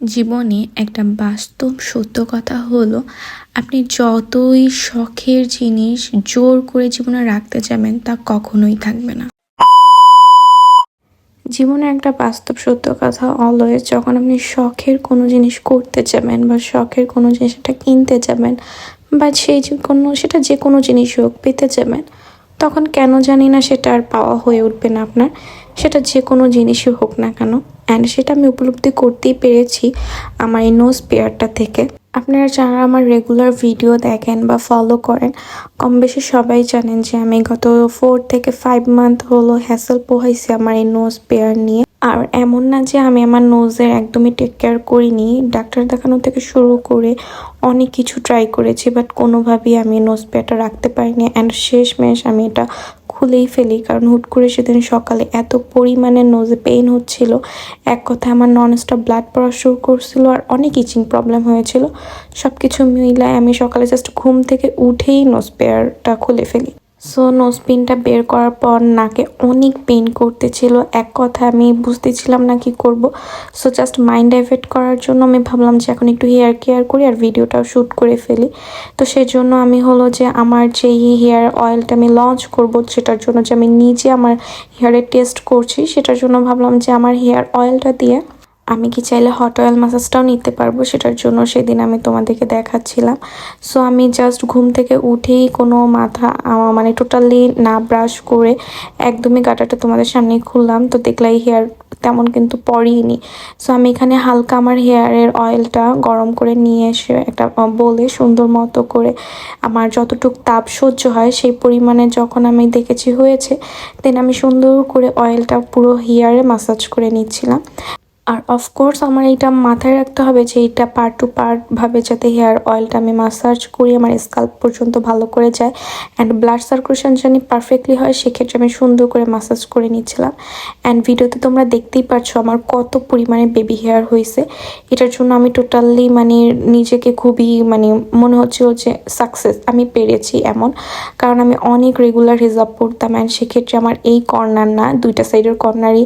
জীবনে একটা বাস্তব সত্য কথা হলো, আপনি যতই শখের জিনিস জোর করে জীবনে রাখতে যাবেন তা কখনোই থাকবে না। জীবনে একটা বাস্তব সত্য কথা অলওয়েজ, যখন আপনি শখের কোনো জিনিস করতে যাবেন বা শখের কোনো জিনিসটা কিনতে যাবেন বা সেটা যে কোনো জিনিস হোক পেতে যাবেন, তখন কেন জানি না সেটা আর পাওয়া হয়ে উঠবে না আপনার। সেটা যে কোনো জিনিসই হোক না কেন। অ্যান্ড সেটা আমি উপলব্ধি করতেই পেরেছি আমার এই নোজ পেয়ারটা থেকে। আপনারা যারা আমার রেগুলার ভিডিও দেখেন বা ফলো করেন, কম বেশি সবাই জানেন যে আমি গত 4 থেকে 5 মান্থ হলো হ্যাসেল পোহাইছি আমার এই নোজ পেয়ার নিয়ে। আর এমন না যে আমি আমার নোজের একদমই টেক কেয়ার করিনি, ডাক্তার দেখানো থেকে শুরু করে অনেক কিছু ট্রাই করেছি, বাট কোনোভাবেই আমি নোজ পেয়ারটা রাখতে পারিনি। অ্যান্ড শেষমেশ আমি এটা খুলেই ফেলি, কারণ হুট করে সেদিন সকালে এত পরিমাণে নোজে পেইন হচ্ছিল, এক কথায় আমার ননস্টপ ব্লাড পড়া শুরু করছিল আর অনেক ইচিং প্রবলেম হয়েছিল। সব কিছু মিলায় আমি সকালে জাস্ট ঘুম থেকে উঠেই নোজ পেয়ারটা খুলে ফেলি। সো নোজ পিনটা বের করার পর নাকে অনেক পেইন করতেছিল, এক কথা আমি বুঝতেছিলাম না কি করব। সো জাস্ট মাইন্ড ডাইভার্ট করার জন্য আমি ভাবলাম যে এখন একটু হেয়ার কেয়ার করি আর ভিডিওটাও শ্যুট করে ফেলি। তো সেজন্য আমি হলো যে আমার যেই হেয়ার অয়েলটা আমি লঞ্চ করব, সেটার জন্য যে আমি নিজে আমার হেয়ারে টেস্ট করছি, সেটার জন্য ভাবলাম যে আমার হেয়ার অয়েলটা দিয়ে আমি কি চাইলে হট অয়েল ম্যাসাজটাও নিতে পারবো। সেটার জন্য সেদিন আমি তোমাদেরকে দেখাচ্ছিলাম। সো আমি জাস্ট ঘুম থেকে উঠেই কোনো মাথা মানে টোটালি না ব্রাশ করে একদমই গাটাটা তোমাদের সামনে খুললাম, তো দেখলাই হেয়ার তেমন কিন্তু পড়েইনি। সো আমি এখানে হালকা আমার হেয়ারের অয়েলটা গরম করে নিয়ে এসে একটা বলে সুন্দর মতো করে আমার যতটুকু তাপ সহ্য হয় সেই পরিমাণে যখন আমি দেখেছি হয়েছে, দেন আমি সুন্দর করে অয়েলটা পুরো হেয়ারে ম্যাসাজ করে নিচ্ছিলাম। আর অফকোর্স আমার এইটা মাথায় রাখতে হবে যে এইটা পার্ট টু পার্ট ভাবে যাতে হেয়ার অয়েলটা আমি মাসাজ করি আমার স্কাল্প পর্যন্ত ভালো করে যায় অ্যান্ড ব্লাড সার্কুলেশন জানি পারফেক্টলি হয়, সেক্ষেত্রে আমি সুন্দর করে মাসাজ করে নিচ্ছিলাম। অ্যান্ড ভিডিওতে তোমরা দেখতেই পাচ্ছ আমার কত পরিমাণে বেবি হেয়ার হয়েছে। এটার জন্য আমি টোটালি মানে নিজেকে খুবই মনে হচ্ছিল যে সাকসেস, আমি পেরেছি এমন। কারণ আমি অনেক রেগুলার হিজাব পড়তাম অ্যান্ড সেক্ষেত্রে আমার এই কর্নার না, দুইটা সাইডের কর্নারই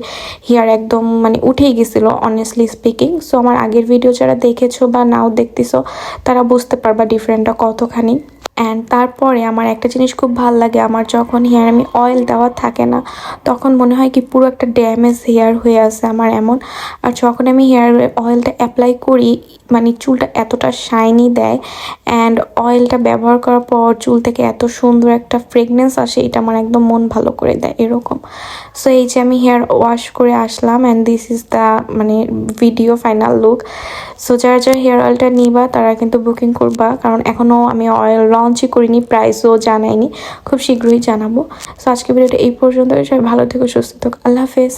হেয়ার একদম উঠেই গেছিলো অনেস্টলি স্পিকিং। সো আমার আগের ভিডিও যারা দেখেছো বা নাও দেখতেছো তারা বুঝতে পারবা ডিফারেন্টটা কতখানি। অ্যান্ড তারপরে আমার একটা জিনিস খুব ভালো লাগে, আমার যখন হেয়ার আমি অয়েল দেওয়া থাকে না তখন মনে হয় কি পুরো একটা ড্যামেজ হেয়ার হয়ে আছে আমার এমন। আর যখন আমি হেয়ার অয়েলটা অ্যাপ্লাই করি চুলটা এতটা শাইনি দেয় অ্যান্ড অয়েলটা ব্যবহার করার পর চুল থেকে এত সুন্দর একটা ফ্রেগনেন্স আসে, এটা আমার একদম মন ভালো করে দেয় এরকম। সো এই যে আমি হেয়ার ওয়াশ করে আসলাম and this is the video final look. So যারা হেয়ার অয়েলটা নিবা তারা কিন্তু বুকিং করবা, কারণ এখনও আমি অয়েল লঞ্চই করিনি, প্রাইসও জানাইনি, খুব শীঘ্রই জানাবো। সো আজকে ভিডিওটা এই পর্যন্ত। সবাই ভালো থেকো, সুস্থ থেকো, আল্লাহ হাফেজ।